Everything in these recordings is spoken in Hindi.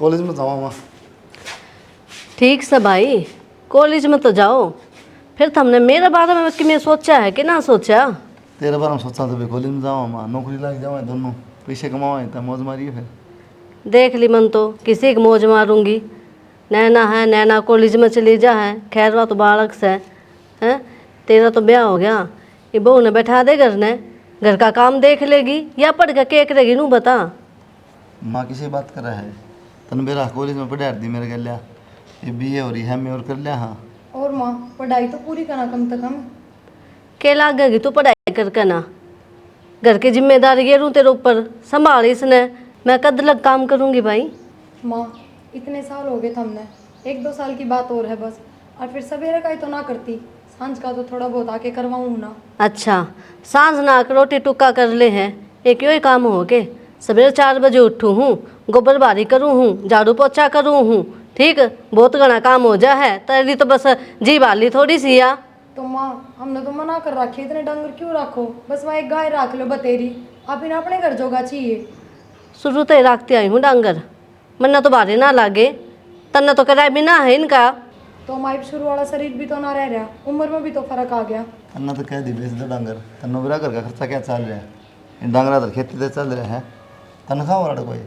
कॉलेज में जाऊँ माँ। ठीक से भाई, कॉलेज में तो जाओ। फिर तुमने मेरे बारे में कि मैं सोचा है कि ना सोचा? तेरे बारे में सोचा तो भाई कॉलेज में जाऊँ माँ, नौकरी लग जाओ दोनों, पैसे कमाओ तो मौज मारिए फिर। देख ली मन तो किसी की मौज मारूंगी। नैना है, नैना कॉलेज में चली जा है, खैरवा तो बालक से है। तेरा तो ब्याह हो गया, ये बहू ने बैठा दे घर ने, घर का काम देख लेगी या पढ़ के क्या करेगी नू बता। माँ किसी बात कर रहा है, तन मेरा कॉलेज में पढ़ा दी मेरे गलिया, ये BA हो रही है मैं और कर लिया। हाँ और माँ पढ़ाई तो पूरी करना कम से कम। के लागेगी तू पढ़ाई करके ना? घर की जिम्मेदारी ये रू तेरे ऊपर, संभाल इसने, मैं कद लग काम करूंगी भाई। माँ इतने साल हो गए थे हमने, 1-2 साल की बात और है बस। और फिर सवेरे का ही तो ना करती, सांझ का तो थोड़ा बहुत आके करवाऊँ ना। अच्छा, सांझ नाक रोटी टुक्का कर ले हैं, एक यो ही काम हो के। सवेरे 4 बजे उठूँ हूँ, गोबर बारी करूँ हूँ, झाड़ू पोछा करूँ हूँ, ठीक, बहुत घना काम हो जा है। तेरी तो बस जी वाली थोड़ी सी या। तो माँ हमने तो मना कर रखी, इतने डंगर क्यों रखो, बस वहाँ एक गाय रख लो बतेरी, आप इन्हें अपने घर जोगा चाहिए। शुरू तो ही रखती आई हूँ डांगर, मन्ना तो भारी ना लागे, तन्ना तो कराए भी ना है इनका। तो हमारी शुरू वाला शरीर भी तो ना रह रहा, उम्र में भी तो फर्क आ गया। अन्ना तो कह दी बेच दो डांगर, तन्नो मेरा घर का खर्चा क्या चल रहा है, इन डांगरा तो खेती से चल रहा है, तनख्वाह वाला कोई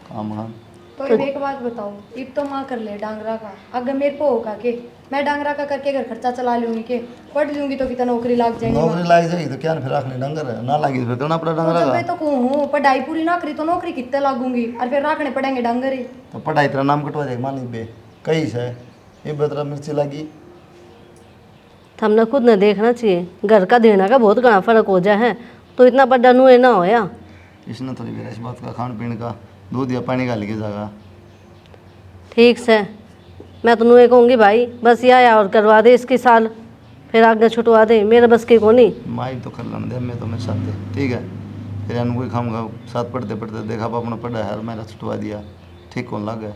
काम हाँ। तो अब एक बात बताओ, इब तो माँ कर ले डांगरा का, अगर मेरे को होगा के मैं डांगरा का करके घर खर्चा चला लूंगी के, पढ़ लूंगी तो कितना नौकरी लग जाएगी। नौकरी लग जाएगी तो क्या फिर रखने डांगर ना लगी तो फिर करना पड़ा डांगरा जब का। मैं तो कहूँ पढ़ाई पूरी ना करी तो नौकरी कितने लागूंगी, और फिर रखने पड़ेंगे डांगर ही। तो पढ़ाई तेरा नाम कटवा जाएगा मान बे कई से ये बतरा मिर्ची लगी। हमने खुद ने देखना चाहिए, घर का देना का बहुत घना फर्क हो जाए है, तो इतना बड़ा नुए ना होया। इसने थोड़ी मेरा इस बात का खान पीने का दूध या पानी का लेके जाएगा। ठीक से मैं तो नुए कहूँगी भाई, बस ये आया और करवा दे इसकी साल, फिर आगे छुटवा दे, मेरे बस की कोनी। माई तो कर लेने दे, मैं तो मेरे साथ दे ठीक है। फिर अनु कोई खाऊंगा साथ पढ़ते पढ़ते देखा पापा अपना पढ़ा है मेरा छुटवा दिया, ठीक कौन लग गया।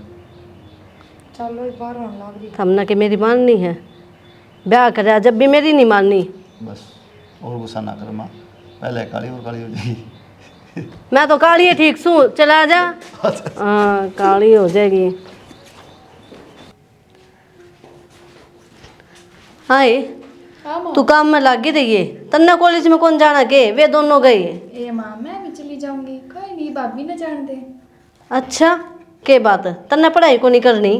चलो इस बार होने लग रही। हमने कि मेरी माननी है, ब्याह कराया जब भी मेरी नहीं माननी। बस और गुस्सा ना कर माँ, पहले काली और काली हो जाएगी। मैं तो काली है ठीक सू, चला जा। हाँ काली हो जाएगी। हाय तू काम में लागी रही है, तन्ना कॉलेज में कौन जाना के, वे दोनों गए। ए माँ मैं भी चली जाऊंगी, कोई नहीं भाभी न जान दे। अच्छा के बात, तन्ना पढ़ाई को नहीं करनी?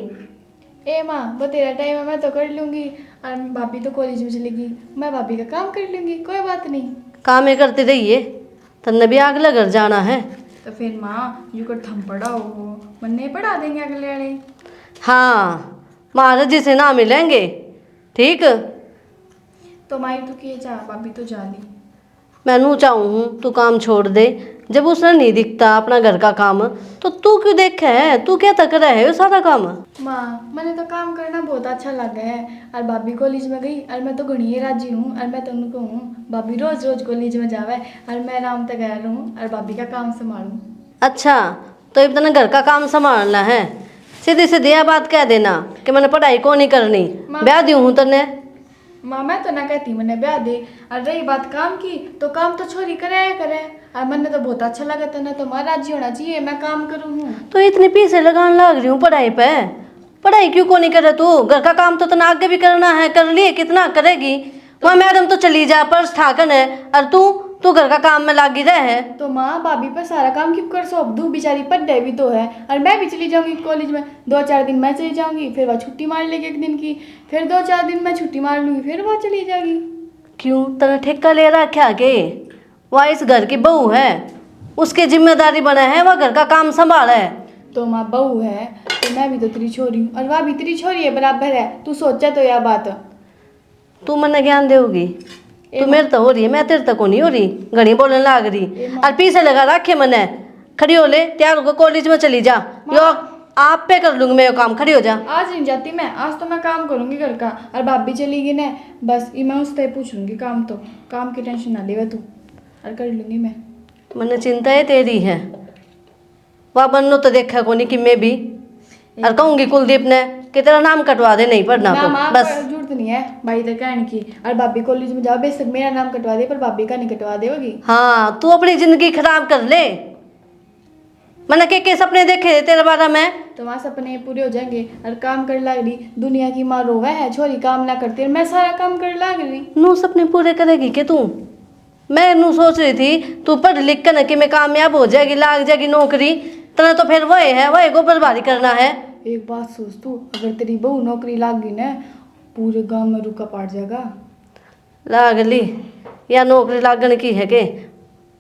ए माँ वो तेरा टाइम है मैं तो कर लूंगी, और भाभी तो कॉलेज में चलेगी, मैं भाभी का काम कर लूंगी, कोई बात नहीं। काम ही करती रहिए, तन्ने भी अगले घर जाना है। तो फिर माँ यू कर थम पढ़ा हो, मन नहीं पढ़ा देंगे अगले वाले। हाँ महाराज जी से ना मिलेंगे, ठीक। तो माई तू किए जा, भाभी तो जा ली। मैं नू चाहूँ तू काम छोड़ दे, जब उसने नहीं दिखता अपना घर का काम, तो तू क्यों देखे है, तू क्या तक रहा है वो सारा काम। माँ मैंने तो काम करना बहुत अच्छा लगा है, और भाभी कॉलेज में गई और मैं तो घनी ही राजी हूँ, और मैं तो उनको हूँ भाभी रोज रोज कॉलेज में जावे और मैं आराम तक गया रहूँ और भाभी का काम संभालूँ। अच्छा तो इतना घर का काम संभालना है, सीधी सीधी यह बात कह देना कि मैंने पढ़ाई को नहीं करनी, ब्याह दी हूँ तन्ने। माँ मैं तो ना कहती मैंने ब्याह दे, और रही बात काम की तो काम तो छोरी करे करे, और मैंने तो बहुत अच्छा लगा था ना, तो मैं राजी होना चाहिए मैं काम करूँ हूँ। तो इतनी पैसे लगाने लग रही हूँ पढ़ाई पे, पढ़ाई क्यों को नहीं करे तू? घर का काम तो तना आगे भी करना है, कर लिए कितना करेगी? वहाँ मैडम तो चली जा पर्स ठाकन है, और तू घर का काम में लागी रहे। तो माँ भाभी पर सारा काम क्यों कर सौंप दूँ, बेचारी पढ़े भी तो है, और मैं भी चली जाऊंगी कॉलेज में, 2-4 दिन मैं चली जाऊंगी, फिर वह छुट्टी मार लेगी एक दिन की, फिर 2-4 दिन मैं छुट्टी मार लूंगी, फिर वह चली जाएगी। क्यों तेरा ठेका ले रखा के? वह इस घर की बहू है, उसकी जिम्मेदारी बना है, वह घर का काम संभाला है। तो माँ बहू है तो मैं भी तो तेरी छोरी हूँ, और वह भी तेरी छोरी है बराबर है, तू सोचा तो यह बात। तू मने ज्ञान देगी, तू मेरे तो हो रही है, मैं तेरे तक को नहीं हो रही, घनी बोलने लाग रही, और पीछे लगा रखे मने, खड़ी हो ले, तैयार होकर कॉलेज में चली जा, यो आप पे कर लूंगी मैं ये काम, खड़ी हो जा। आज नहीं जाती मैं, आज तो मैं काम करूंगी घर का, और भाभी चली गई ना, बस ये मैं उससे पूछ लूंगी काम, तो काम की टेंशन ना ले तू, और कर लूंगी मैं। मने चिंता है तेरी है, वह बननो तो देखा को नहीं कि मैं भी, और कहूंगी कुलदीप ने कि तेरा नाम कटवा दे, नहीं पढ़ना ना तो माँ बस। जरूरत नहीं है भाई तक कहने की, और भाभी कॉलेज में जाओ बेशक मेरा नाम कटवा दे, पर भाभी का नहीं कटवा देगी। हाँ तू अपनी जिंदगी खराब कर ले, मैंने के सपने देखे थे तेरे बारे में? तुम्हारे सपने पूरे हो जाएंगे और काम कर लाग रही। दुनिया की माँ रोवा है छोरी काम ना करती और मैं सारा काम कर लाग रही। नू सपने पूरे करेगी के तू? मैं नू सोच रही थी तू पढ़ लिख कर कि मैं कामयाब हो जाएगी, लाग जाएगी नौकरी। तेरा तो फिर वही है, वही को बर्बादी करना है। एक बात सोच तू, अगर तेरी बहू नौकरी लाग गई ना पूरे गांव में रुका पड़ जाएगा। लाग ली या नौकरी लागन की है के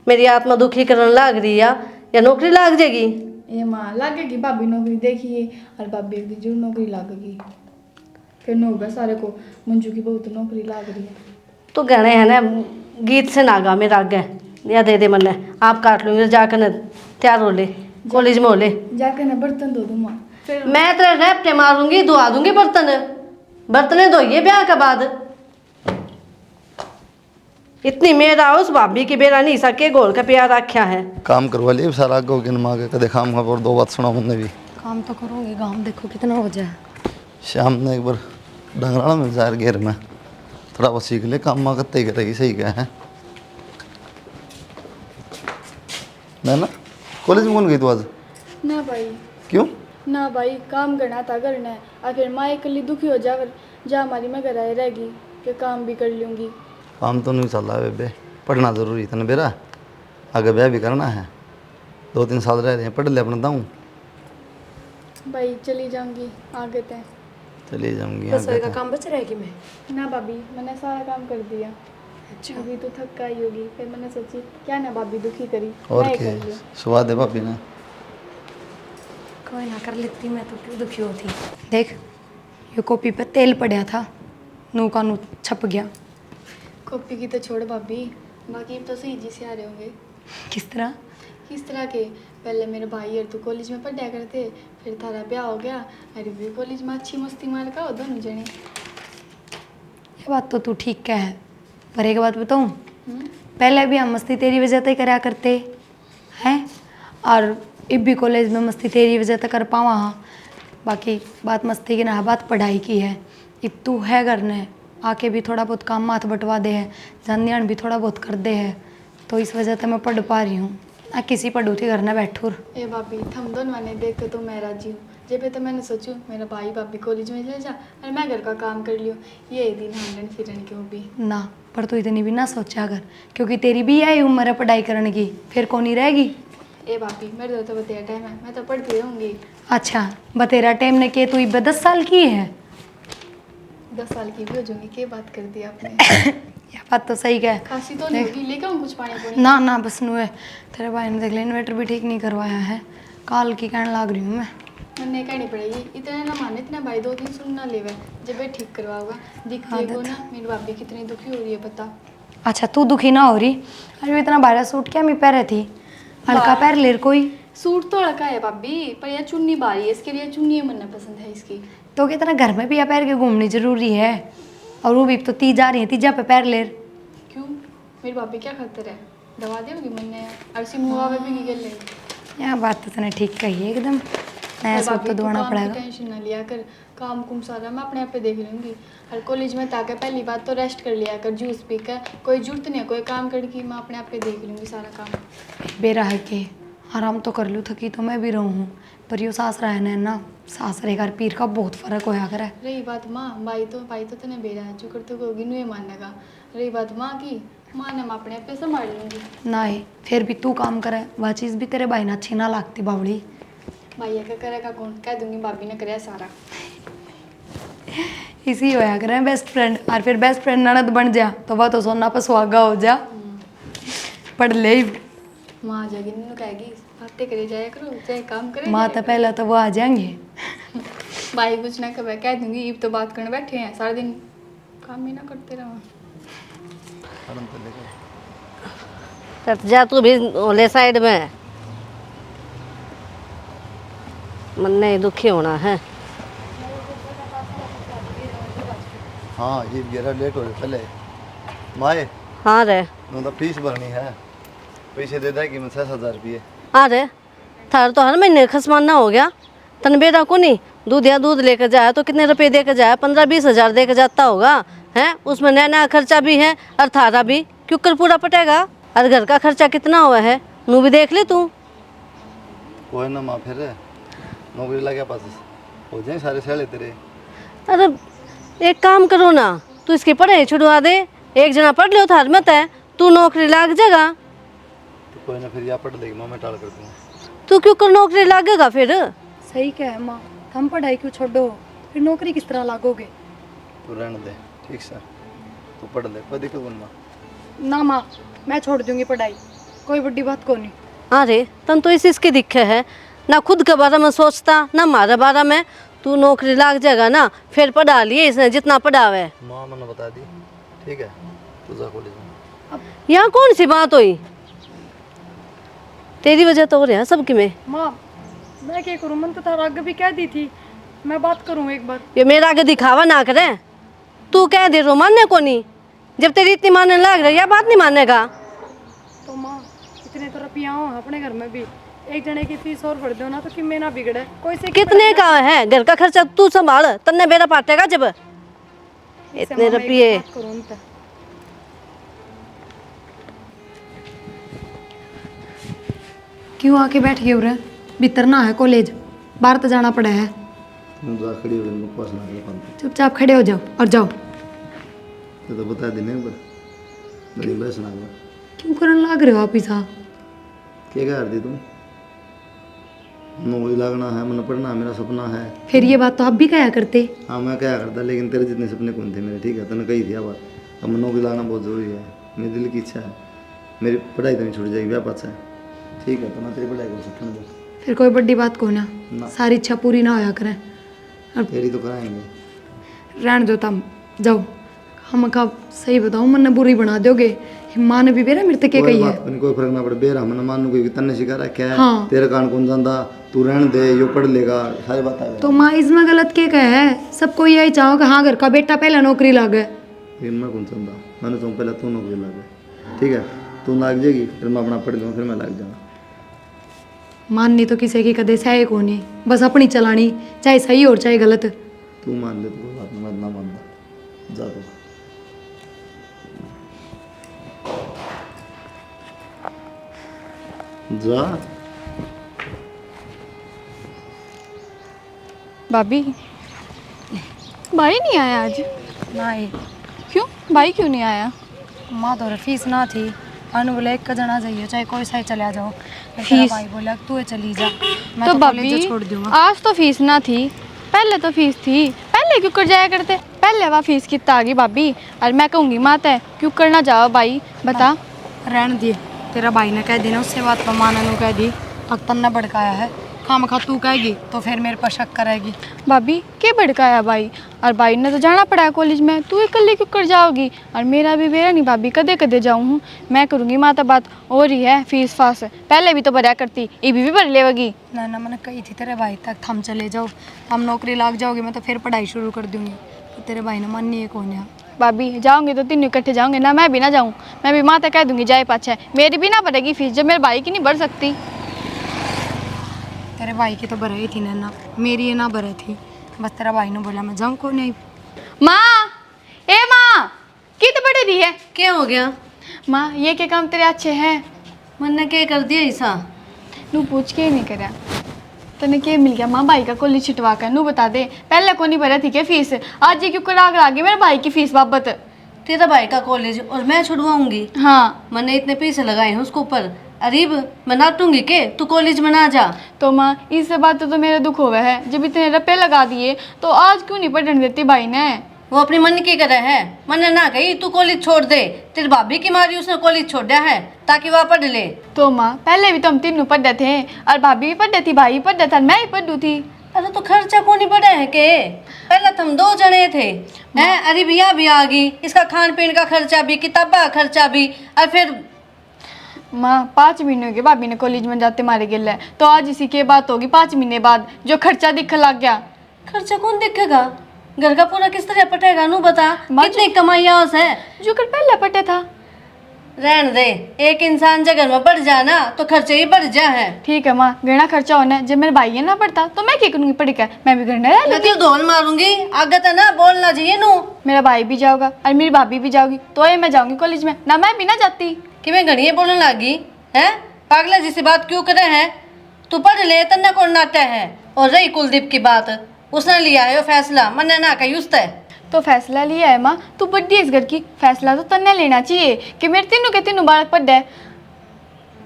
मेरी आत्मा दुखी करने लाग रही या नौकरी लाग जाएगी? ये माँ लागेगी भाभी नौकरी देखिए और भाभी एक दिन जरूर नौकरी लागेगी। फिर न होगा सारे को मंजू की बहू तो नौकरी लाग रही है। तो गहने है ना गीत से नागा मेरा आगे या दे मन आप काट लूंगी जाकर न तैयार हो ले, कॉलेज में हो ले। जाकर ना बर्तन धो दूँ माँ। फिर मैं तेरे रैपटे मारूंगी, धुआ दूंगी बर्तने धोइए ब्याह के बाद। इतनी मेरा उस भाभी की बेरा नहीं सके गोल का प्यार रखा है। काम करवा लिए सारा आगे के माँ के कदे खाम खा और 2 बात सुना हमने भी। काम तो करूँगी, काम देखो कितना हो जाए। शाम ने एक बार डंगराना मिल जाए घेर में, थोड़ा बहुत सीख ले काम माँ कत्ते करेगी। सही क्या है ना? कॉलेज में कौन गई तू आज? ना भाई। क्यों? ना भाई काम करना था करना है। आखिर माँ अकेली दुखी हो जाकर जा हमारी मैं घर आए रहेगी कि काम भी कर लूँगी। काम तो नहीं चल रहा है बेबे, पढ़ना ज़रूरी था ना बेरा, आगे ब्याह भी करना है। 2-3 साल रह रहे हैं, पढ़ ले अपना दाऊँ। भाई चली जाऊंगी आगे तक। चली जाऊँगी रसोई का काम बच रहेगी मैं। ना भाभी मैंने सारा काम कर दिया। अच्छा अभी तो थक गई होगी फिर मैंने सोची क्या ना भाभी दुखी करी और मैं क्या कर लूँ। स्वाद है भाभी ने। कोई ना कर लेती, मैं तो क्यों दुखी होती। देख ये कॉपी पे तेल पड़ा था, नू का नू छप गया। कॉपी की तो छोड़ भाभी, बाकी अब तो सही जी से आ रहे होंगे। किस तरह? किस तरह के? पहले मेरे भाई और तू कॉलेज में पढ़ा करते, फिर थारा ब्याह हो गया अरे भी कॉलेज में अच्छी मस्ती मार का हो दोनों जने। ये बात तो तू ठीक कह है, पर एक बात बताऊँ, पहले भी हम मस्ती तेरी वजह से करा करते हैं और अब भी कॉलेज में मस्ती तेरी वजह से कर पावा। हाँ बाकी बात मस्ती की ना, बात पढ़ाई की है। अब तू है करने आके भी थोड़ा बहुत काम माथ बटवा दे है, जान ध्यान भी थोड़ा बहुत कर दे है, तो इस वजह से मैं पढ़ पा रही हूँ। ना किसी पढ़ू थी घर में बैठूर। ए भाभी थम दोनों ने देख के तो मैं राजी हूँ। जब तो मैंने सोचूं मेरा भाई भाभी कॉलेज में चले जा और मैं घर का काम कर लियो, ये दिन हांडन फिरन क्यों भी ना पर तू इतनी भी ना सोचा कर, क्योंकि तेरी भी यही उम्र है पढ़ाई करने की, फिर कौन ही रहेगी। ए भाभी मेरे तो बतेरा टाइम है, मैं तो पढ़ती रहूँगी। अच्छा बतेरा टाइम ने के तू इब 10 साल की है? 10 साल की भी हो जाऊंगी, क्या बात कर दी आपने। यह बात तो सही है। खांसी तो नहीं होगी, लेकर आऊँ कुछ पानी पुनी? ना बस नुए तेरे भाई ने देख ले इन्वर्टर भी ठीक नहीं करवाया है, काल की कहने लाग रही हूँ मैं। मैंने कहनी पड़ेगी, इतने ना माने इतना भाई 2-3 सुन ना लेवे जब ये ठीक करवाओगा। दिखती को ना मेरी भाभी कितनी दुखी हो रही है पता। अच्छा तू दुखी ना हो रही? अरे इतना भारा सूट क्या मैं पहरे थी, हल्का पहर ले कोई। सूट तो हल्का है भाभी, पर यह चुन्नी बारी है, इसके लिए चुन्नी मन पसंद है इसकी। तो कितना घर में भी या पैर के घूमनी जरूरी है, और वो भी तो ती जा रही है, तीजा पे पैर ले। क्यों मेरी भाभी क्या खतर है, दवा देगी मैंने अरसी मुआ में भी गल नहीं। यह बात तो तूने ठीक कही है एकदम, नया सूट तो दवाना पड़ेगा। टेंशन ना लिया कर, काम कुम सारा मैं अपने आप पे देख लूँगी। और कॉलेज में ताकि पहली बात तो रेस्ट कर लिया कर, जूस पी कर, कोई जरूरत नहीं है कोई काम करने की, मैं अपने आप पे देख लूँगी सारा काम। बेरा है के आराम तो कर लूँ, थकी तो मैं भी रहूँ हूँ, पर यो सास रहना है ना, सास रहेगा पीर का बहुत फर्क होया करे। रही बात माँ भाई तो तने बेरा है जो करते होगी नुए मानेगा। रही बात माँ की, माँ ने मैं अपने आप पे संभाल लूँगी। ना ही फिर भी तू काम करे, वह चीज़ भी तेरे भाई ने अच्छी ना लगती बावड़ी। भैया क्या करेगा कौन, कह दूंगी भाभी ने करे सारा। इसी होया करे बेस्ट फ्रेंड, और फिर बेस्ट फ्रेंड ननद बन जा तो वह तो सोना पर सुहागा हो जा। पढ़ ले माँ आ जाएगी नु कहेगी बातें करे जाया करो चाहे काम करे। माँ तो पहले तो वो आ जाएंगे। भाई कुछ ना कहे कह दूंगी इब तो बात करने बैठे हैं सारा दिन काम ही ना करते रहो। जा तू भी ओले साइड में, मन नहीं दुखी होना है। हाँ ये गेरा लेट हो रही पहले माए। हाँ रे मतलब फीस भरनी है, पैसे दे देगी मैं 6000 रुपये। हाँ रे थार तो हर महीने खसमाना हो गया, तन बेटा को नहीं दूध या दूध लेकर जाए तो कितने रुपए देकर जाए, 15-20 हज़ार देकर जाता होगा हैं, उसमें नया नया खर्चा भी है और थारा भी क्यों कर पूरा पटेगा। और घर का खर्चा कितना हुआ है नू भी देख ले तू। कोई ना माँ, फिर नौकरी लगे पास हो जाए सारे सहेले तेरे। अरे एक काम करो ना, तू इसकी पढ़ाई छुड़वा दे, एक जना पढ़ लो थार मत है, तू नौकरी लाग जाएगा। तो कोई ना, फिर या पढ़ लेगी माँ, मैं टाल कर दूँगा। तू क्यों कर नौकरी लागेगा फिर? सही क्या है माँ, हम पढ़ाई क्यों छोड़ो, फिर नौकरी किस तरह लागोगे? तू रहने दे, ठीक सर, तू पढ़ ले, कोई दिक्कत नहीं माँ। ना माँ, मैं छोड़ दूंगी पढ़ाई, कोई बड़ी बात को नहीं। अरे तन तो इसके दिखे है ना, खुद के बारे में सोचता ना हमारे बारे में। तू नौकरी लाग जाएगा ना, फिर पढ़ा लिए इसने जितना पढ़ावे। माँ मैंने बता दी, ठीक है, तू जा कॉलेज में। यहाँ कौन सी बात हुई? तेरी वजह तो हो रहा है सबकी में। माँ मैं क्या करूँ, मन तो तारा आगे भी कह दी थी, मैं बात करूँ एक बार। ये मेरा आगे दिखावा ना करे, तू कह दे रो मानने को नहीं, जब तेरी इतनी मानने लग रही है बात नहीं मानेगा। तो माँ इतने तो रुपया हो अपने घर में भी, एक जने की फीस और भर दो ना तो कि मैं ना बिगड़े कोई से। कितने का है घर का खर्चा, तू संभाल, तन्ने बेरा पाटेगा जब इतने रुपये। क्यों आके बैठ गए उरे, भीतर ना है कॉलेज, बाहर तो जाना पड़ा है। तू जा खड़ी हो गई, पास ना कर पाते। चुपचाप खड़े हो जाओ और जाओ। तो बता देने पर बड़ी बस ना कर। क्यों करने लग रहे हो आप ऐसा? क्या कर दी तुम? नौकरी लगना है, मन पढ़ना है, मेरा सपना है। फिर ये बात तो आप भी कहा करते। हाँ मैं क्या करता, लेकिन तेरे जितने सपने कौन थे मेरे, ठीक है, तूने कही थी ये बात। अब नौकरी लगना बहुत ज़रूरी है, मेरे दिल की इच्छा है, मेरी पढ़ाई तो नहीं छूट जाएगी व्यापार से, ठीक है, तो मैं तेरी पढ़ाई को सकूँ दो। फिर कोई बड़ी बात को ना, ना। सारी इच्छा पूरी ना होया करें। तेरी तो कराएंगे। रहने दो तुम, जाओ। हम कब सही बताऊँ, मन बुरी बना दोगे। माँ ने भी बेरा मेरे तक कोई कही है। बात नहीं, कोई फर्क ना पड़े, बेरा मन मान कोई तन्ने सिखा रखा है। हाँ। तेरे कान कौन जानता, तू रहने दे, यो पढ़ लेगा, सारी बात है। तो माँ इसमें गलत क्या कहा है? सबको यही चाहो कि हाँ घर का बेटा पहले नौकरी लागे। लेकिन मैं कौन समझा, मैंने तो पहले तू नौकरी लगे, ठीक है, तू लग जाएगी, फिर मैं अपना पढ़ लूँगा, फिर मैं लग जाऊँगा। माननी तो किसी की कदे सही को नहीं, बस अपनी चलानी, चाहे सही और चाहे गलत। तू मान ले तो कोई बात नहीं, मैं ना मानता, जा तो। जा। भाभी भाई नहीं आया आज? नहीं। क्यों भाई क्यों नहीं आया? माँ तो फीस ना थी, अनु बोले एक का जना जाइए, चाहे कोई सही चला जाओ। फीस? भाई बोला तू चली जा, मैं तो तो भाभी कॉलेज छोड़ दूंगा। आज तो फीस ना थी, पहले तो फीस थी, पहले क्यों कर जाया करते? पहले वह फीस कितना आ गई भाभी, और मैं कहूँगी माता है क्यों करना जाओ भाई, बता। रहने दिए, तेरा भाई ने कह दी ना, उससे बात पर माना नु कह दी, अब तन्ना भड़काया है, खाम खा तू कहेगी तो फिर मेरे पर शक करेगी। भाभी क्या भड़काया भाई, और भाई ने तो जाना पड़ा है कॉलेज में, तू इकल्ली क्यों कर जाओगी? और मेरा भी बेरा नहीं भाभी, कदे कदे जाऊँ हूँ, मैं करूँगी माता बात हो रही है फीस फास, पहले भी तो भरा करती, ये भी भर लेगी। ना ना मैंने कही थी तेरे भाई तक, हम चले जाओ, हम नौकरी लाग जाओगे, मैं तो फिर पढ़ाई शुरू कर दूंगी, तो तेरे भाई ने मन नहीं है कौन है। भाभी जाऊंगी तो तीनों इकट्ठे जाऊंगे ना, मैं भी ना जाऊँ, मैं भी माता कह दूंगी जाए पाछे, मेरी भी ना भरेगी फीस, जब मेरे भाई की नहीं भर सकती। तेरे भाई की तो भराई थी ना, मेरी ये ना भरे थी, बस तेरा भाई ने बोला मैं जाऊँ को नहीं। माँ, ए माँ, कित बड़ी रही है? क्या हो गया? माँ ये क्या काम तेरे अच्छे हैं? मन ने क्या कर दिया ऐसा? नू पूछ के ही नहीं करा, तने क्या मिल गया? माँ भाई का कॉलेज छिटवा कर नू बता दे, पहले को नहीं भरा थी क्या फीस, आज ये क्यों करा आ गई मेरे भाई की फीस बाबत? तेरा भाई का कॉलेज और मैं छुड़वाऊंगी? हाँ। मैंने इतने पैसे लगाए हैं उसके ऊपर, अरीब मैं नाटूंगी के तू कॉलेज में ना जा। तो माँ इस बात तो मेरा दुख हुआ है, जब इतने रुपये लगा दिए तो आज क्यों नहीं पढ़ने देती भाई ने? वो अपनी मन की करे है, मैंने ना कही तू कॉलेज छोड़ दे, तेरी भाभी की मारी उसने कॉलेज छोड़ दिया है ताकि वह पढ़ ले। तो माँ पहले भी तो हम तीनों पढ़ते थे, और भाभी भी पढ़ती थी, भाई पढ़ता था, मैं ही पढ़ू थी। अरे तो खर्चा कौन नहीं पड़ा है के? पहले तो हम 2 जने थे हैं, अरे भैया भी आ गई, इसका खान पीन का खर्चा भी, किताबा का खर्चा भी, और फिर माँ 5 महीने हो गए भाभी ने कॉलेज में जाते मारे गिल है, तो आज इसी की बात होगी 5 महीने बाद जो खर्चा दिख लग गया। खर्चा कौन देखेगा? घर का पूरा किस तरह पटेगा? नू बता, कितनी कमाइयाँ है जो कर पहले पटे था। रहने दे, एक इंसान जब घर में बढ़ जाए ना तो खर्चे ही बढ़ जा है। ठीक है माँ, गहना खर्चा होना है, जब मेरे भाई है ना पढ़ता तो मैं क्या करूँगी पढ़ के, मैं भी गहना रह मैं क्यों धोल मारूंगी, आगे तो ना बोलना चाहिए नू। मेरा भाई भी जाओगा और मेरी भाभी भी जाओगी, तो ये मैं जाऊंगी कॉलेज में ना, मैं भी ना जाती। कि मैं घड़िए बोलने लगी है, पागला जैसी बात क्यों करे हैं? तू पढ़ ले, तन्ने कौन नाटे है। और रही कुलदीप की बात, उसने लिया है वो फैसला, मन्ने ना कही उसते। तो फैसला लिया है माँ, तू बड्डी इस घर की, फैसला तो तन्ने लेना चाहिए कि मेरे तीनों के तीनों बालक पढ़ है।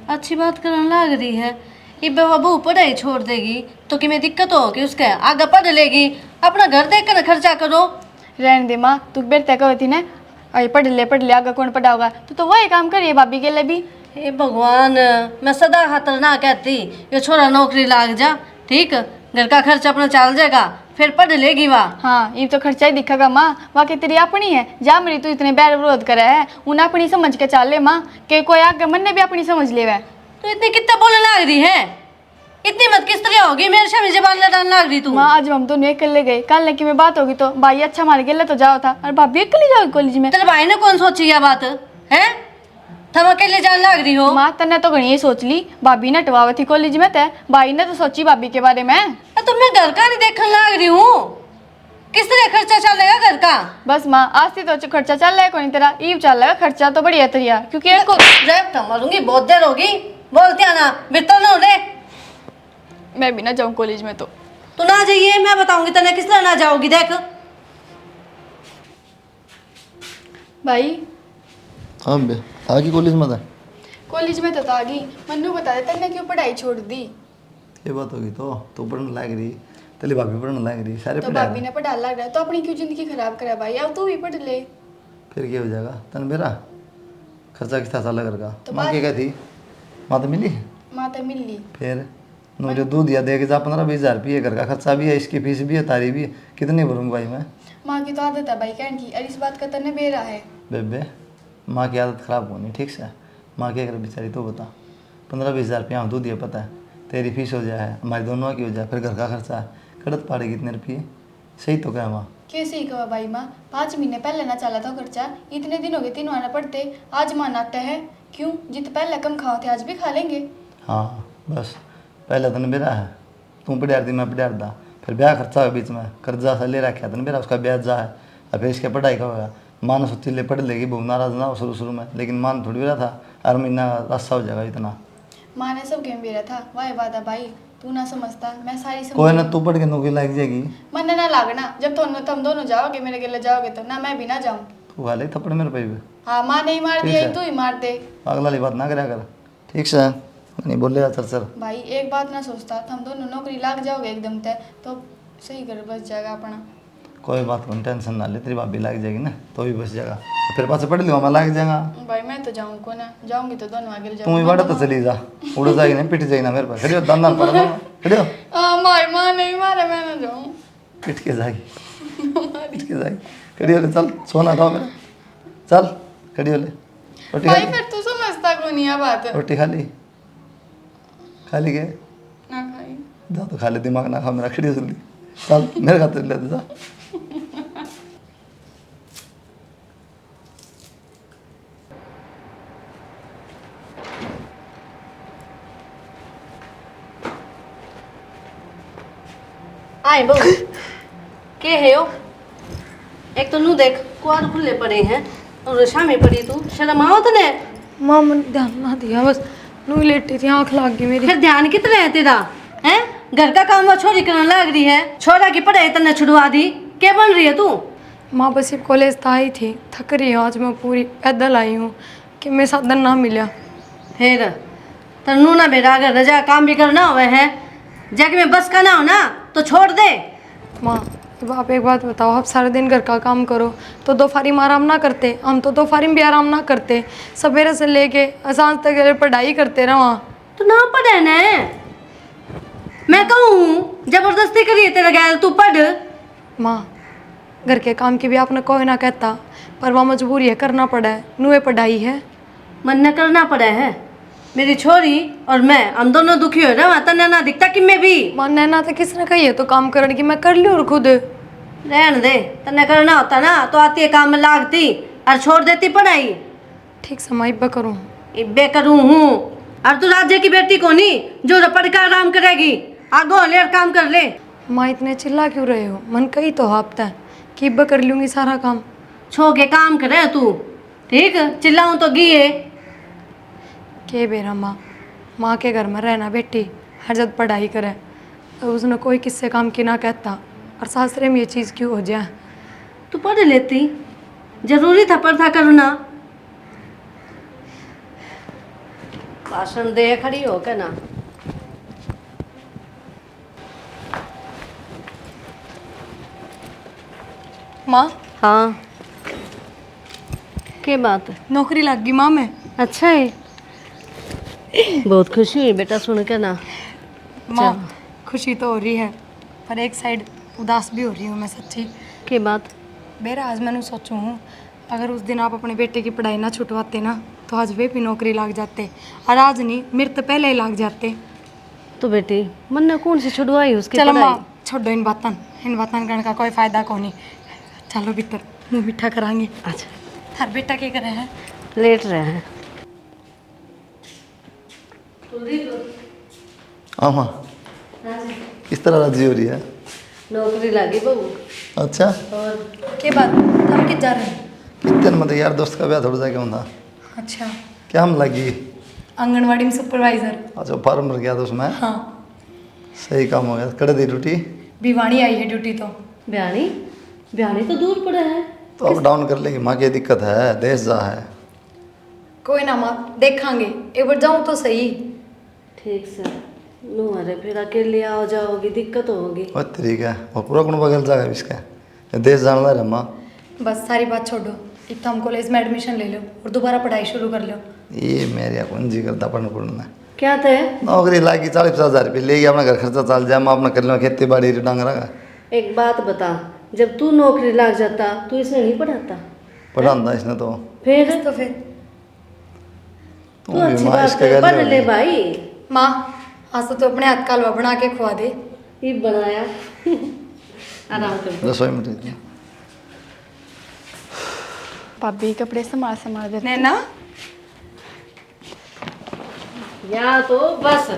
अच्छी बात करने लग रही है। इब बहू पढ़ाई छोड़ देगी तो कि मैं दिक्कत होगी उसके, आगे पढ़ लेगी, अपना घर देख कर खर्चा करो। रहने दे माँ, तू बेरते कहो थी ना, अरे पढ़ ले आगे कौन पढ़ाओगा, तो वही काम करिए भाभी के लिए भी। हे भगवान, मैं सदा खातर ना कहती ये छोरा नौकरी लाग जा, ठीक, घर का खर्च अपना चल जाएगा, फिर पढ़ लेगी वहाँ। हाँ, ये तो खर्चा ही दिखेगा माँ, बाकी तेरी अपनी है, जा मेरी तू इतने बैर विरोध करे है, उन्हें अपनी समझ के चल ले माँ, कि कोई आगे मन ने भी अपनी समझ ले वह। तो इतनी कितना बोलने लग रही है, इतनी मत किस तरह होगी, मेरे सामने जबान लड़ाने लग रही तू। माँ आज हम दोनों अकेले गए, कल की में बात होगी तो भाई अच्छा मार गेले तो जाओ था, और भाभी अकेले जाओगी कॉलेज में। तेरे भाई ने कौन सोची यह बात है, तुम अकेले जाने लग रही हो। माँ तन्ने तो घनी सोच ली, भाभी ने हटवावे थी कॉलेज में तय, भाई ने तो सोची भाभी के बारे में। तो मैं घर का नहीं देखने लग रही हूँ, किस तरह खर्चा चलेगा घर का। बस माँ आज से तो खर्चा चल रहा है कोई तेरा, ईव चल रहा है खर्चा तो बढ़िया तरिया, क्योंकि एक को जब मरूंगी बहुत देर होगी, बोलते आना बितर न रे। मैं भी ना जाऊँ कॉलेज में तो तू ना जाइए, मैं बताऊंगी तने किस तरह ना जाओगी। देख भाई, हाँ बे आगे कॉलेज में था। कॉलेज में तो आ गई, मन्नू बता दे तन्ने क्यों पढ़ाई छोड़ दी। ये बात होगी तो पढ़ने लग रही, तेरी भाभी पढ़ने लग रही, सारे तो पढ़ा भाभी ने पढ़ा लग रहा है तो अपनी क्यों जिंदगी खराब करा भाई, अब तू भी पढ़ ले। फिर क्या हो जाएगा तन मेरा खर्चा कितना साल घर का। तो माँ बात- क्या थी, माँ तो मिली, माँ तो मिल ली। फिर मुझे दूध दिया दे के जा 15-20 हज़ार रुपये, घर का खर्चा भी है, इसकी फीस भी है, तारी भी है, कितनी भरूंगा भाई मैं। माँ की तो आदत है भाई कहने की, और इस बात का तन्ने बेरा है। बेबे माँ की आदत ख़राब होनी, ठीक से। माँ क्या करे बेचारी, तो बता 15-20 हज़ार रुपया दूध दिया, पता है तेरी फीस हो जाए, हमारी दोनों की हो जाए, फिर घर का खर्चा है, कड़त पड़ेगी कितने रुपये, सही तो क्या माँ। कैसे ही कहा भाई माँ, 5 महीने पहले ना चला था खर्चा, इतने दिन हो गए तीनों आना पड़ते, आज माँ नाते हैं क्यों, जित पहले कम खाओ थे आज भी खा लेंगे। हाँ बस पहले दिन मेरा है, तू पढ़ियार दी मैं पढ़ियार दा, फिर ब्याह खर्चा है बीच में, कर्जा सा ले रखा था मेरा, उसका ब्याज जा है, और फिर इसके पढ़ाई का होगा। माँ ने सोची ले पढ़ लेगी, बहुत नाराज ना हो शुरू में, लेकिन माँ ने थोड़ी बेरा था हर महीना रास्ता हो जाएगा इतना। माँ ने सब गेम बेरा था, वाह बात है भाई, तू ना समझता, मैं सारी कोई समझ। ना, तू पढ़ के नौकरी लग जाएगी। मन ना लागना, जब तुम दोनों जाओगे मेरे गिले जाओगे तो ना मैं भी ना जाऊँ। तू हाले थप्पड़ मेरे पे भी, हाँ माँ नहीं मार ठीक दिया है। तू ही मार दे। अगला वाली बात ना करा कर, ठीक से नहीं बोलेगा चल। भाई एक बात ना सोचता, तुम दोनों नौकरी लाग जाओगे एकदम तय तो सही घर बच जाएगा अपना। कोई बात नहीं, टेंशन ना ले, तेरी भाभी लग जाएगी ना तो भी बच जाएगा, फिर पास पढ़ लियो मैं लग जाएगा। भाई मैं तो जाऊँ को ना, जाऊंगी तो दोनों आगे तू ही बड़ा तो चली जा, उड़ जाएगी ना, पिट जाएगी ना मेरे पास, खड़ियो दाना पड़ खड़ियो, भाई माँ नहीं मारे, मैं ना जाऊँ। पिट के जाएगी, पिट के जाएगी, खड़ियो ले, चल सोना खाओ मेरा, चल खड़ियो ले, रोटी खा भाई ली? फिर तू समझता को नहीं है बात। रोटी खा ली, खा ली के ना खाई। जा तो खा ले, दिमाग ना खा मेरा, खड़ियो जल्दी, चल मेरे खाते ले जा। आए बहू के है यो, एक तो नू देख कुआर खुले पड़े हैं और शामी पड़ी, तू शर्म आओ तने। माँ मन ध्यान ना दिया, बस नू ही लेटी थी, आँख लाग गई मेरी। फिर ध्यान कितना है तेरा, हैं घर का काम वो छोरी करने लग रही है, छोरा की पढ़ाई तने छुड़वा दी, क्या बन रही है तू। माँ बस ये कॉलेज तो आई थी, थक रही हूँ आज मैं पूरी, पैदल आई हूँ कि मेरे साधन ना मिला। फिर तनु ना मेरा अगर जा काम भी करना हुआ है, जाके मैं बस का ना हो ना तो छोड़ दे। माँ अब आप एक बात बताओ, आप सारा दिन घर का काम करो तो दोपहरी में आराम ना करते, हम तो दोपहरी में भी आराम ना करते, सवेरे से लेके सांझ तक पढ़ाई करते रहो। तू ना पढ़े ना, मैं कहूँ जबरदस्ती करिए तेरा गैर, तू पढ़। माँ घर के काम की भी आपने कोई ना कहता, पर वह मजबूरी है, करना पड़ा है, नुए पढ़ाई है। मन न करना पड़ा है, मेरी छोरी और मैं हम दोनों दुखी हो रहे हैं, तन्ने ना दिखता कि मैं भी। माँ नैना तो किसने कही है तो काम करने की, मैं कर ली और खुद। रहने दे, तन्ने करना होता ना तो आती है काम में लागती और छोड़ देती पढ़ाई। ठीक से माँ इब्बा करूँ। इब्बे करूँ हूँ, और तू राज्य की बेटी को नहीं जो पढ़ कर आराम करेगी, आगो ले और काम कर ले। माँ इतने चिल्ला क्यों रहे हो, मन कही तो हापता है कि इब्बा कर लूँगी सारा काम। छो के काम करे तू, ठीक चिल्लाऊँ तो गिए। के बेरा माँ, माँ के घर में रहना बेटी, हर जब पढ़ाई करे तो उसने कोई किससे काम की ना कहता, और सासरे में ये चीज़ क्यों हो जाए। तू पढ़ लेती, जरूरी था पढ़ा करना। भाषण दे खड़ी हो के ना। माँ हाँ, क्या बात है? नौकरी लग गई माँ मैं। अच्छा है, बहुत खुशी हुई बेटा सुन के ना। माँ खुशी तो हो रही है, पर एक साइड उदास भी हो रही हूँ मैं सच्ची। क्या बात? मेरा आज मैंने सोचूं हूँ, अगर उस दिन आप अपने बेटे की पढ़ाई ना छुटवाते ना तो आज वे भी नौकरी लग जाते, और आज नहीं मेरे तो पहले ही लग जाते। तो बेटी मन ने कौन सी छुड़वाई उसकी चलो पढ़ाई? माँ छोड़ो इन बातन करने का कोई फायदा को नहीं। चलो भीतर मुँह मीठा कराएंगे। अच्छा, थार बेटा क्या कर रहे हैं? लेट रहे हैं। हाँ माँ, किस तरह राजी हो रही है? नौकरी लगी बहू। अच्छा, और क्या बात, हम किस जा रहे हैं? कितने मतलब यार दोस्त का ब्याह थोड़ा सा क्यों था? अच्छा, क्या हम लगी? आंगनवाड़ी में सुपरवाइजर। अच्छा, फार्म भर गया था उसमें। हाँ, सही काम हो गया, कर दी ड्यूटी। भिवानी आई है ड्यूटी तो। ब्यानी? ब्यानी तो दूर पड़ा है। तो अप डाउन कर लेगी, माँ की दिक्कत है, देश जा है। कोई ना माँ, देखांगे, एक बार जाऊँ तो सही। ठीक से नो, अरे फिर अकेले आओ जाओगी, दिक्कत होगी। और ठीक है, और पूरा कौन बगल जाएगा इसका, देश जाना है माँ। बस सारी बात छोड़ो, एक तो हम कॉलेज में एडमिशन ले लो और दोबारा पढ़ाई शुरू कर लो। ये मेरे कौन जी करता पढ़ना। क्या थे? नौकरी लागी 40-50 रुपये लेगी, अपना घर खर्चा चल जाए, मैं अपना कर लूँ खेती बाड़ी डांगरा का। एक बात बता, जब तू नौकरी लग जाता तू इसे नहीं पढ़ाता? पढ़ाता इसने तो। फिर तो फिर तू अच्छी बात है, पढ़ ले भाई। माँ आज तो तू अपने हाथ का हलवा बना के खुआ दे। ये बनाया आराम कर। रसोई में ठीक है। भाभी कपड़े संभाल संभाल देते। नैना यहाँ तो बस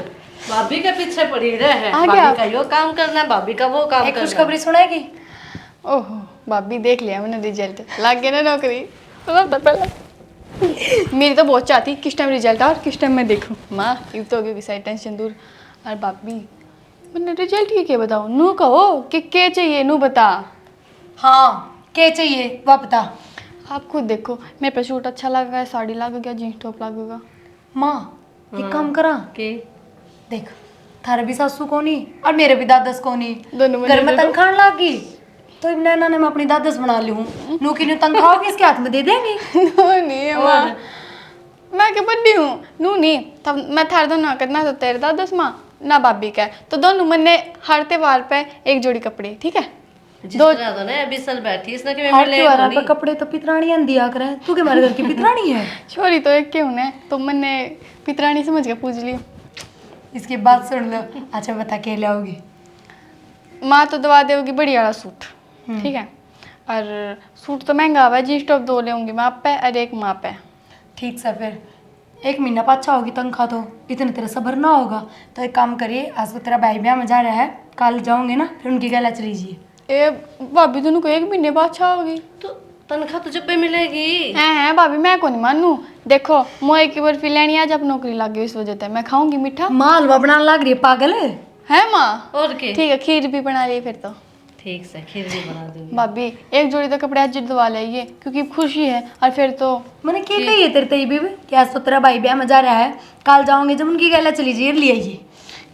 भाभी के पीछे पड़ी रहे। आ गया। भाभी का यो काम करना, भाभी का वो काम एक करना। खुशखबरी सुनाएगी? ओहो भाभी देख लिया मैंने रिजल्ट, लग गया ना नौकरी। तो पहले मेरी तो बहुत चाहती किस टाइम रिजल्ट आ और किस टाइम मैं देखूं। माँ ये तो होगी सारी टेंशन दूर। और भाभी मैंने रिजल्ट की क्या बताऊँ, नू कहो कि क्या चाहिए नू बता। हाँ क्या चाहिए वह बता। आप खुद देखो, मेरे पे सूट अच्छा लगेगा, साड़ी लगेगा, जीन्स टॉप लगेगा। माँ एक काम करा, के देख थारे भी सासू को नहीं और मेरे भी दादस को नहीं, दोनों घर में तनख्वाह लागी तो इन नैना ने मैं अपनी दादस बना ली हूँ। नू की न्यू तनख्वाह होगी इसके हाथ में दे देंगे। नहीं है माँ, मैं क्या बड़ी हूँ नू नहीं, तब मैं थार दोनों करना तो तेरे दादस माँ ना भाभी का, तो दोनों मन ने हर त्योहार पे एक जोड़ी कपड़े, ठीक है? जिस तरह तो ना अभी सल बैठी इसने कि हर मिले त्योहार पे कपड़े तो पितरानी दिया करे, तू के हमारे घर की पितरानी है। छोरी तो एक क्यों ने, तो मैंने पितरानी समझ के पूछ ली। इसकी बात सुन लो। अच्छा बता के लाओगी? माँ तो दवा देगी बढ़िया वाला सूट, ठीक है? और सूट तो महंगा हुआ है, जीन्स टॉप 2 लेंगी मैं आप पे और एक माँ पे। ठीक से फिर 1 महीना पाछा होगी तनख्वाह, तो इतने तेरा सब्र ना होगा तो एक काम करिए, आज तो तेरा भाई ब्याह में जा रहा है, कल जाओगे ना फिर उनकी गला चलीजिए। ए भाभी दोनों को 1 महीने बाद अच्छा होगी तो तनख्वाह तो जब पे मिलेगी। हैं भाभी, मैं को नहीं मानू। देखो मोए की बर्फी लेनी आज, अब नौकरी लग गई इस वजह से मैं खाऊंगी मीठा। माँ हलवा बनाने लग रही है, पागल है माँ? और के ठीक है खीर भी बना ली फिर तो। ठीक से खीर भी बना दूंगी। भाभी एक जोड़ी तो कपड़े आज दवा लाइए क्योंकि खुशी है, और फिर तो मैंने क्या कही है तेरे तई बीबी कि आज तो तेरा भाई ब्याह में जा रहा है, कल जाओगे जब उनकी गला चलीजिए ले आइए।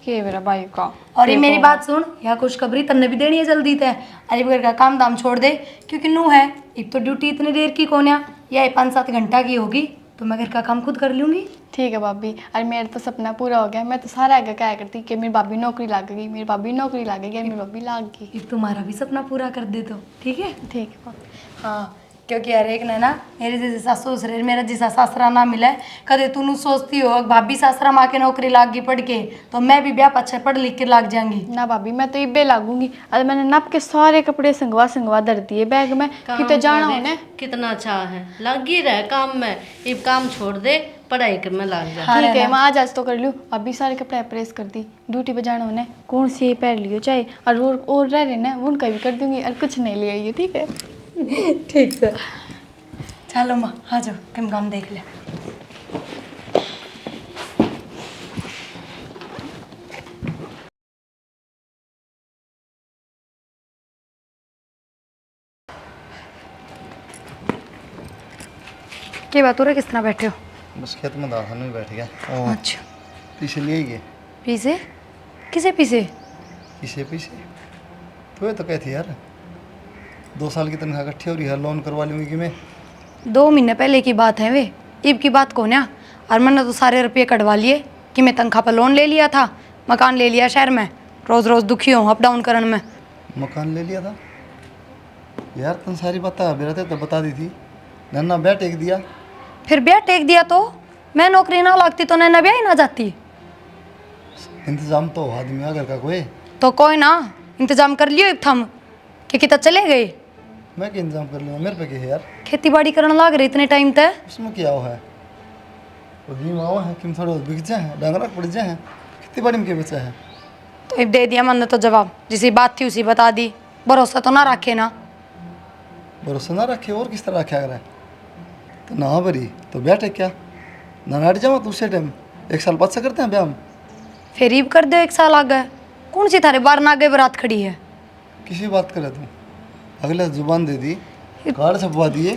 के मेरा भाई का। और ये मेरी बात सुन, या खुशखबरी तन्ने भी देनी है जल्दी ते, अरे घर का काम दाम छोड़ दे, क्योंकि नू है एक तो ड्यूटी इतनी देर की कौन है, या 5-7 घंटा की होगी, तो मैं घर का काम खुद कर लूँगी। ठीक है भाभी, और मेरा तो सपना पूरा हो गया। मैं तो सारा आगे क्या करती कि मेरी भाभी नौकरी लग गई, मेरी भाभी नौकरी लग गई, मेरी भाभी लग गई। एक तुम्हारा भी सपना पूरा कर दे तो ठीक है। ठीक है भाभी। हाँ क्योंकि हर एक ने ना मेरे जैसे सासू ससुर, मेरा जैसा सासरा ना मिले, कदे तू सोचती हो भाभी सासरा माँ के नौकरी लाग गई पढ़ के तो मैं भी ब्याह पच्छे पढ़ लिख के लाग जाऊंगी ना भाभी मैं तो इबे लागूंगी। अरे मैंने नप के सारे कपड़े संगवा धर दिए बैग में, कितने जाना होने। कितना अच्छा है, लग ही रहा काम में। ये काम छोड़ दे, पढ़ाई कर में लग जा। हाँ, ठीक है रहना। मैं आज तो कर लूँ, अभी सारे कपड़े प्रेस कर दी, ड्यूटी पे जाना होने कौन सी पहन लियो चाहे, और रह रहे ना उनका भी कर दूंगी, और कुछ नहीं ले आइए ठीक है। ठीक है चलो माँ आ जाओ, काम देख ले। क्या बात हो रहा है, किस तरह बैठे हो? बस खेत में दाखन में बैठ गया। ओ, अच्छा, पीछे ले गए। पीछे? किसे पीछे? पीछे पीछे तो ये तो कहती यार 2 साल की तनख्वाह इकट्ठी हो रही है, लोन करवा लूँगी कि मैं। 2 महीने पहले की बात है वे, ईब की बात कौन है? और मैंने तो सारे रुपये कटवा लिए कि मैं तनख्वाह पर लोन ले लिया था, मकान ले लिया शहर में, रोज़ रोज़ दुखी हूँ अप डाउन करने में। मकान ले लिया था यार, तुम सारी बात मेरा तो बता दी थी। नन्ना ब्याह टेक दिया। फिर ब्याह टेक दिया तो मैं नौकरी ना लगती तो नैना ब्याह ही ना जाती। इंतजाम तो हो आदमी अगर का कोई। तो कोई ना इंतजाम कर लियो थम कि कितना चले गए। मैं क्या इंतजाम कर लूँगा, मेरे पे क्या है यार। खेती बाड़ी करने लग रहे इतने टाइम तक। उसमें क्या हो है, वो भी माओ है कि थोड़े बिक जाए हैं, डांगरा पड़ जाए हैं, खेती बाड़ी में क्या बचा है। तो अब दे दिया मैंने तो जवाब, जिसी बात थी उसी बता दी। भरोसा तो ना रखे ना। भरोसा ना रखे और किस तरह रखे अगर है तो ना भरी तो ब्याह टेक क्या ना हट जाओ दूसरे टाइम 1 साल बाद से करते हैं ब्याह हम। फिर ईब कर दो 1 साल आ गए, कौन सी थारे बार ना आगे बारात खड़ी है। किसी बात करे तुम, अगले जुबान दे दी, कार्ड छपवा दिए।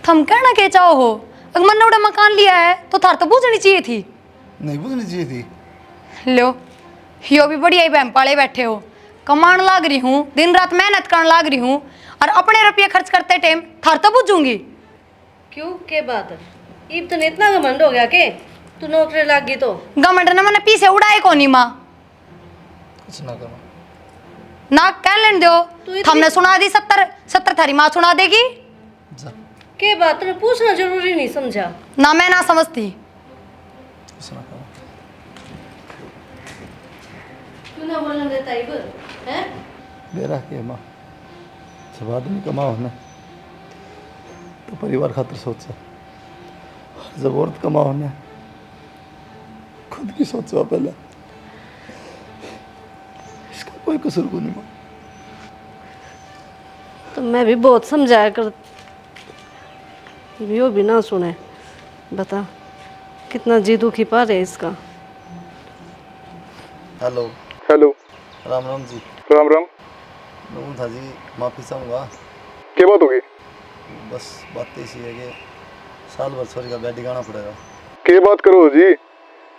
थम कहना के चाहो हो, अगर मैंने उड़ा मकान लिया है तो थार तो बूझनी चाहिए थी। नहीं बुझनी चाहिए थी। लो यो भी बढ़िया ही बहम पाले बैठे हो, कमाने लाग रही हूँ, दिन रात मेहनत करने लाग रही हूँ, और अपने रुपये खर्च करते टाइम थार तो बूझूंगी। क्यों के बात? ईब तो इतना घमंड हो गया के तू नौकरी लाग गई तो? गवर्नमेंट ने मैंने पीछे उड़ाए को नहीं माँ, कुछ ना करो ना कह लेने दो। हमने सुना दी 70 थारी माँ सुना देगी। जा, के बात ने पूछना जरूरी नहीं समझा? ना मैं ना समझती। कुछ ना करो। क्यों ना बोलने देता ईब है? बेरा के माँ जब आदमी कमाओ ना तो परिवार खातिर सोचा, जब औरत कमाओ ना खुद की सोचो पहले। इसका कोई कसूर को नहीं माँ। तो मैं भी बहुत समझाया कर, यो भी ना सुने। बता कितना जी दुखी पा रहे इसका। Hello hello, Ram Ram ji. राम राम। मैं था जी, माफ़ी चाहूँगा। क्या बात होगी? बस बात तो इसी है कि साल भर छोरी का ब्याह दिखाना पड़ेगा। क्या बात करो जी,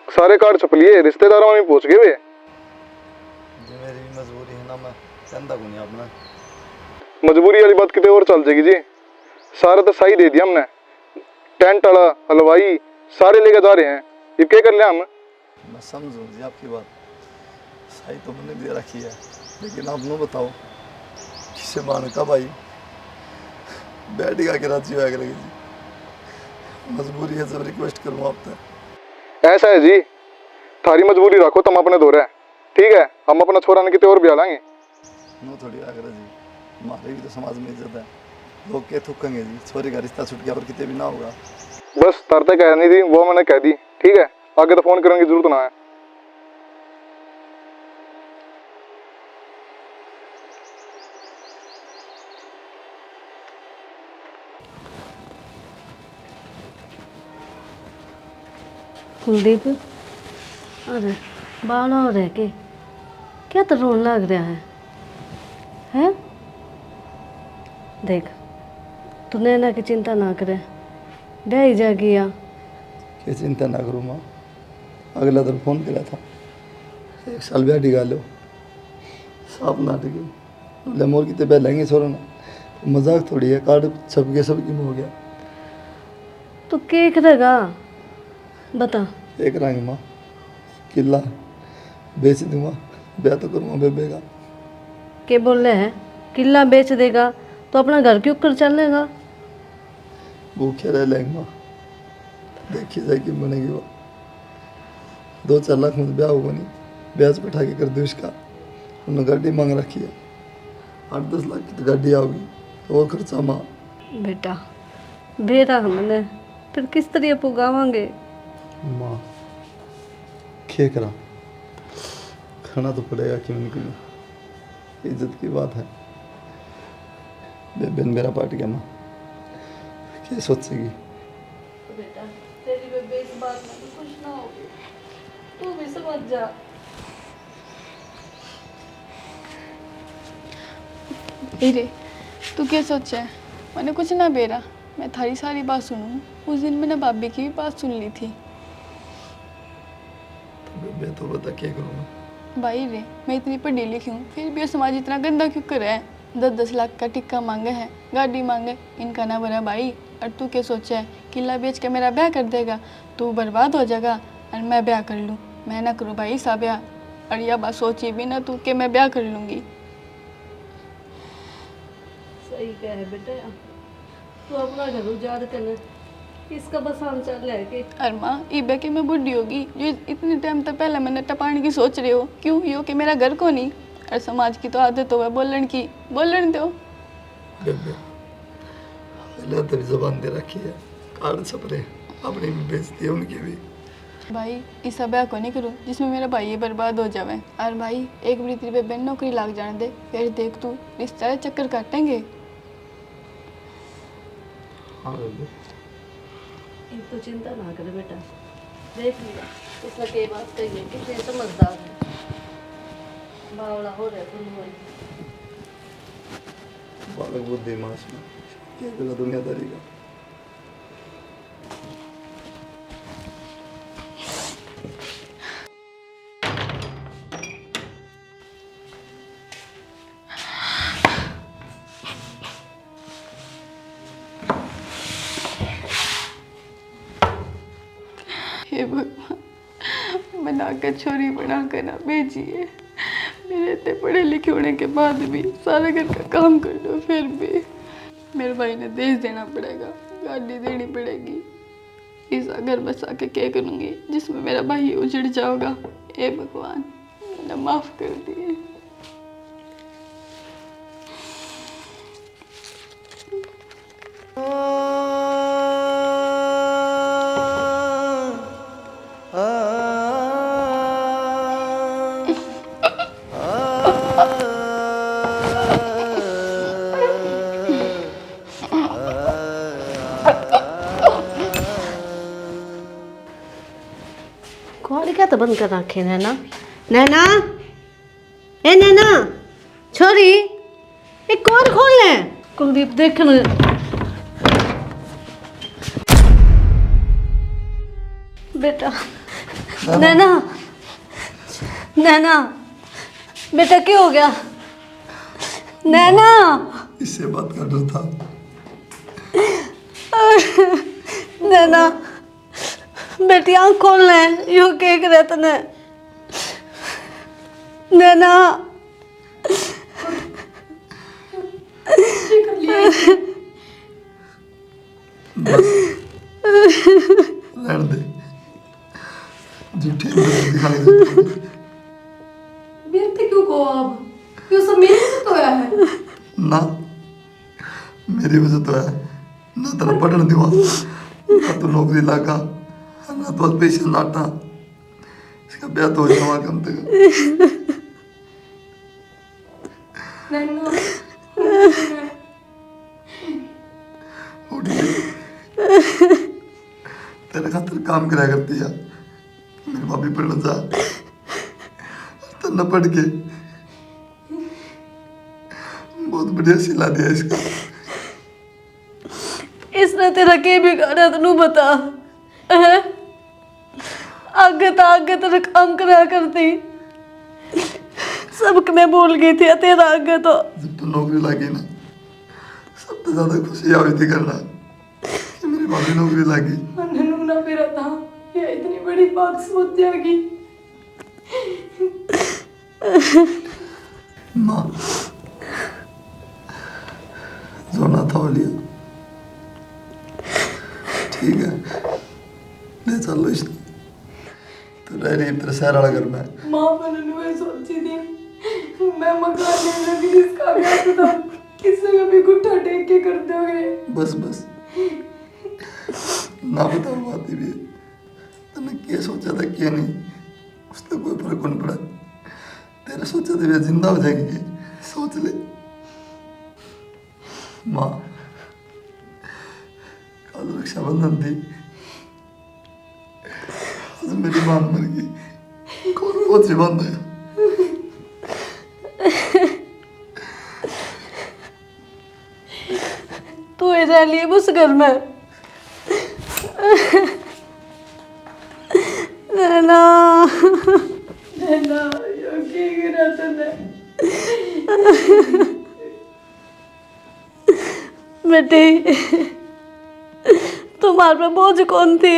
सारे कार्ड छप लिए, रिश्तेदारों में पहुंच गए वे। जी मेरी भी मजबूरी है ना, मैं कहता को नहीं आपने। मजबूरी वाली बात कितने और चल जाएगी जी, सारा तो सही दे दिया हमने, टेंट वाला हलवाई सारे लेके जा रहे हैं, ये क्या कर लिया हम? मैं समझूँ जी आपकी बात, सही तो मैंने दे रखी है, लेकिन आप नो बताओ किसे मान कब आई बैठ गा के राजी हुआ करेगी जी। मजबूरी है, जब रिक्वेस्ट करूँ आपसे। ऐसा है जी, थारी मजबूरी रखो तुम अपने दौरे, ठीक है? हम अपना छोरा ने कितने और ब्याह लाएंगे। नो थोड़ी आकर जी, हमारे भी तो समाज में इज्जत है, लोग क्या थूकेंगे जी, छोरी का रिश्ता छूट गया और कितने भी ना होगा। बस तरते कह नहीं थी वो मैंने कह दी, ठीक है? आगे तो फोन करने की जरूरत ना है। कुलदीप, अरे बावला हो रहे के क्या तो रोन लग रहा है? हैं? देख तू नैना की चिंता ना करे, ब्याह ही जा गया। क्या चिंता ना करूँ माँ, अगला दिन फ़ोन करा था 1 साल ब्याह डिगा लो, साफ ना डिगे बोले मोर की तो लेंगे छोरो ना, मजाक थोड़ी है, कार्ड छप गया सब की हो गया। तो केक रहेगा बता। एक रंग माँ किला बेच दूंगा, ब्याह तो करूँगा बेबे का। के बोल रहे हैं किला बेच देगा तो अपना घर क्यों कर चलेगा? भूखे रह लेंगे माँ, देखी जाए कि बनेगी वो। 2-4 लाख में ब्याह होगा नहीं, ब्याज बैठा के कर दो इसका। उन्होंने गाड़ी मांग रखी है, 8-10 लाख की तो गाड़ी आओगी, और खर्चा माँ। बेटा बेरा हमने फिर किस तरह पुगावांगे? माँ क्या करा, खाना तो पड़ेगा क्यों नहीं क्यों, इज्जत की बात है। बेबे मेरा पार्ट गया माँ, क्या सोचेगी? बेटा तेरी बेबे इस बात में तो खुश ना होगी, तू भी समझ जा। हीरे तू क्या सोचा है? मैंने कुछ ना बेरा, मैं थारी सारी बात सुनूं। उस दिन मैंने भाभी की भी बात सुन ली थी। मैं तो बता क्या करूँ मैं? भाई रे, मैं इतनी पढ़ी लिखी हूँ, फिर भी ये समाज इतना गंदा क्यों कर रहा है? 10-10 लाख का टिक्का मांगे है, गाड़ी मांगे, इनका ना बना भाई। और तू क्या सोचा है, किला बेच के मेरा ब्याह कर देगा? तू बर्बाद हो जाएगा और मैं ब्याह कर लूँ? मैं ना करूँ भाई सा ब्याह। और यह बात सोची भी ना तू कि मैं ब्याह कर लूँगी। सही कह है बेटा, तू अपना घर उजाड़ कर ना, इसका बस हम चल है कि और माँ इबे कि मैं बुढ़ी होगी जो इतने टाइम तक पहले मैंने टपाने की सोच रहे हो क्यों? यो कि मेरा घर को नहीं। और समाज की तो आदत हो है बोलन की, बोलन दो। बेबे अल्लाह तेरी ज़बान दे रखी है, कार्ड छपरे अपनी भी बेइज्जती है उनकी भी। भाई इस ब्याह को नहीं करूँ जिसमें मेरा भाई बर्बाद हो जावे। और भाई एक बड़ी तेरी बेबे नौकरी लाग जाने दे, फिर देख तू रिश्ते चक्कर काटेंगे। हाँ बेबे एक तो चिंता ना करे बेटा, देख लिया इसने कई बात कही है, कितने समझदार है, बावड़ा हो रहा तुम वही। बालक बुद्धि मास में क्या करेगा दुनियादारी का। हे भगवान, बना कर छोरी बना कर ना भेजिए। मेरे इतने पढ़े लिखे होने के बाद भी सारा घर का काम कर लो, फिर भी मेरे भाई ने देश देना पड़ेगा, गाड़ी देनी पड़ेगी। इस घर बसा के क्या करूँगी जिसमें मेरा भाई उजड़ जाएगा। हे भगवान, मैंने माफ़ कर दिए। कौन क्या तो बंद कर रखे नैना, नैना, ए नैना, छोरी, ये कौन खोल है? कुलदीप देख न, बेटा, नैना, नैना, बेटा क्या हो गया? नैना, इससे बात कर रहा था। नैना, बेटी आँख खोल ले, यो केक रहे तने, नैना, बस रहने दे, झूठी दिखाने से बेटे क्यों को अब? क्यों सब मेरे से तो आया है? ना मेरी वजह तो है ना, तेरा पढ़ने दिवा ना, तो नौकरी लगा ना, तो पैसे नाटा, इसका ब्याह तो हो जावा कम तक। नैना, उठ गई, तेरे खातिर काम कराया करती है, मेरी भाभी पढ़ने जा, तो न पढ़ के बहुत बढ़िया सिला दिया इसका। इसने तेरा के बिगाड़ा तू बता, आगे तेरा काम करा करती, सबक मैं भूल गई थी तेरा आगे तो। जब तो नौकरी लगी ना, सबसे ज्यादा खुशी आई थी करना कि मेरी भाभी नौकरी लगी। नन्नू ना मेरा था, ये इतनी बड़ी बात सोच जाएगी। माँ जो ना था वो लिया, ठीक है ले चलो इसने, तो रह रही तेरे शहर वाला घर में। माँ मैंने नुए सोची थी, मैं मकान नहीं लगी इसका ब्याह था, किसी का भी गुट्ठा टेक के कर दोगे। बस बस ना बताओ बात भी, तूने क्या सोचा था क्या नहीं, उससे कोई फर्क नहीं पड़ा। तेरा सोचा था वे जिंदा हो जाएगी, सोच ले माँ। कल रक्षाबंधन थी, आज मेरी माँ मर गई, कौन बहुत सी बंद है। तू ही रह लिए उस घर में। नैना नैना यो की गिरा तूने। बेटी तुम्हारे पे बोझ कौन थी?